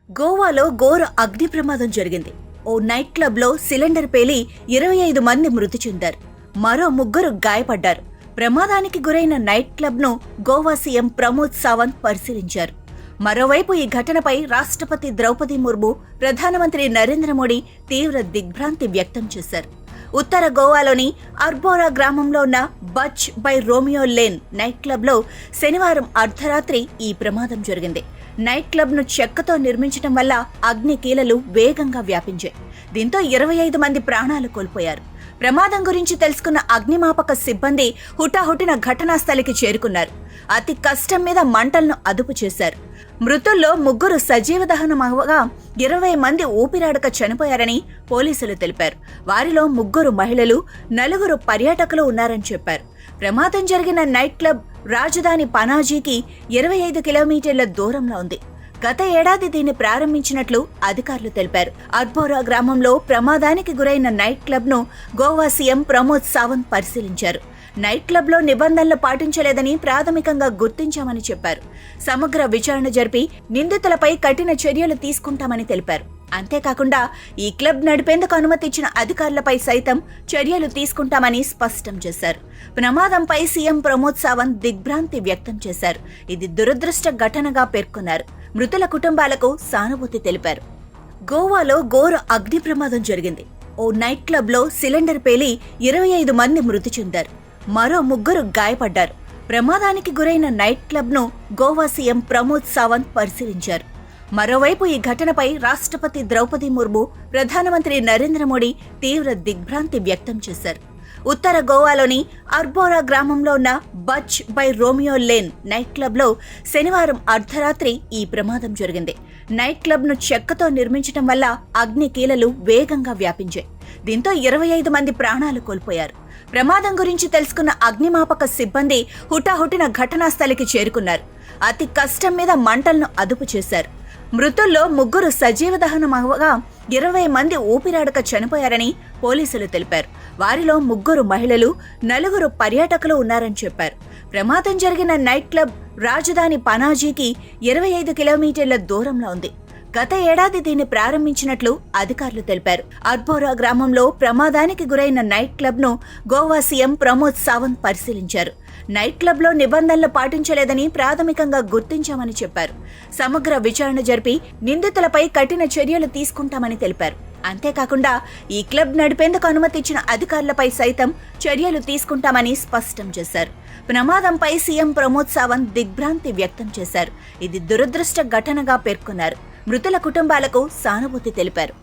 గోవాలో ఘోర అగ్ని ప్రమాదం జరిగింది. ఓ నైట్ క్లబ్ లో సిలిండర్ పేలి 25 మంది మృతి చెందారు. మరో 3 గాయపడ్డారు. ప్రమాదానికి గురైన నైట్ క్లబ్ ను గోవా సీఎం ప్రమోద్ సావంత్ పరిశీలించారు. మరోవైపు ఈ ఘటనపై రాష్ట్రపతి ద్రౌపది ముర్ము, ప్రధానమంత్రి నరేంద్ర మోడీ తీవ్ర దిగ్భ్రాంతి వ్యక్తం చేశారు. ఉత్తర గోవాలోని అర్బోరా గ్రామంలో ఉన్న Butch by Romeo lane night club లో శనివారం అర్ధరాత్రి ఈ ప్రమాదం జరిగింది. నైట్ క్లబ్ ను చెక్కతో నిర్మించడం వల్ల అగ్ని కీలలు వేగంగా వ్యాపించాయి. దీంతో 25 మంది ప్రాణాలు కోల్పోయారు. ప్రమాదం గురించి తెలుసుకున్న అగ్నిమాపక సిబ్బంది హుటాహుటిన ఘటనా స్థలికి చేరుకున్నారు. అతి కష్టం మీద మంటలను అదుపు చేశారు. మృతుల్లో 3 సజీవ దహనమవగా 20 మంది ఊపిరాడక చనిపోయారని పోలీసులు తెలిపారు. వారిలో 3 మహిళలు, 4 పర్యాటకులు ఉన్నారని చెప్పారు. ప్రమాదం జరిగిన నైట్ క్లబ్ రాజధాని పనాజీకి 25 కిలోమీటర్ల దూరంలో ఉంది. గత ఏడాది దీన్ని ప్రారంభించినట్లు అధికారులు తెలిపారు. అర్బోరా గ్రామంలో ప్రమాదానికి గురైన నైట్ క్లబ్ ను గోవా సీఎం ప్రమోద్ సావంత్ పరిశీలించారు. నైట్ క్లబ్ లో నిబంధనలు పాటించలేదని ప్రాథమికంగా గుర్తించామని చెప్పారు. సమగ్ర విచారణ జరిపి నిందితులపై కఠిన చర్యలు తీసుకుంటామని తెలిపారు. అంతేకాకుండా ఈ క్లబ్ నడిపేందుకు అనుమతి ఇచ్చిన అధికారులపై సైతం చర్యలు తీసుకుంటామని స్పష్టం చేశారు. ప్రమాదంపై సీఎం ప్రమోద్ సావంత్ దిగ్భ్రాంతి వ్యక్తం చేశారు. ఇది దురదృష్ట ఘటనగా పేర్కొన్నారు. మృతుల కుటుంబాలకు సానుభూతి తెలిపారు. గోవాలో ఘోర అగ్ని ప్రమాదం జరిగింది. ఓ నైట్ క్లబ్ లో సిలిండర్ పేలి 25 మంది మృతి చెందారు. మరో 3 గాయపడ్డారు. ప్రమాదానికి గురైన నైట్ క్లబ్ ను గోవా సీఎం ప్రమోద్ సావంత్ పరిశీలించారు. మరోవైపు ఈ ఘటనపై రాష్ట్రపతి ద్రౌపది ముర్ము, ప్రధానమంత్రి నరేంద్ర మోడీ తీవ్ర దిగ్భ్రాంతి వ్యక్తం చేశారు. ఉత్తర గోవాలోని అర్బోరా గ్రామంలో ఉన్న Butch by Romeo lane night club లో శనివారం అర్ధరాత్రి ఈ ప్రమాదం జరిగింది. నైట్ క్లబ్ ను చెక్కతో నిర్మించడం వల్ల అగ్ని కీలలు వేగంగా వ్యాపించాయి. దీంతో 25 మంది ప్రాణాలు కోల్పోయారు. ప్రమాదం గురించి తెలుసుకున్న అగ్నిమాపక సిబ్బంది హుటాహుటిన ఘటనా స్థలికి చేరుకున్నారు. అతి కష్టం మీద మంటలను అదుపు చేశారు. మృతుల్లో 3 సజీవ దహనమవగా 20 మంది ఊపిరాడక చనిపోయారని పోలీసులు తెలిపారు. వారిలో 3 మహిళలు, 4 పర్యాటకులు ఉన్నారని చెప్పారు. ప్రమాదం జరిగిన నైట్ క్లబ్ రాజధాని పనాజీకి 25 కిలోమీటర్ల దూరంలో ఉంది. గత ఏడాది దీన్ని ప్రారంభించినట్లు అధికారులు తెలిపారు. అర్బోరా గ్రామంలో ప్రమాదానికి గురైన నైట్ క్లబ్ ను గోవా సీఎం ప్రమోద్ సావంత్ పరిశీలించారు. నైట్ క్లబ్ లో నిబంధనలు పాటించలేదని ప్రాథమికంగా గుర్తించామని చెప్పారు. సమగ్ర విచారణ జరిపి నిందితులపై కఠిన చర్యలు తీసుకుంటామని తెలిపారు. అంతేకాకుండా ఈ క్లబ్ నడిపేందుకు అనుమతి ఇచ్చిన అధికారులపై సైతం చర్యలు తీసుకుంటామని స్పష్టం చేశారు. ప్రమాదంపై సీఎం ప్రమోద్ సావంత్ దిగ్భ్రాంతి వ్యక్తం చేశారు. ఇది దురదృష్ట ఘటనగా పేర్కొన్నారు. మృతుల కుటుంబాలకు సానుభూతి తెలిపారు.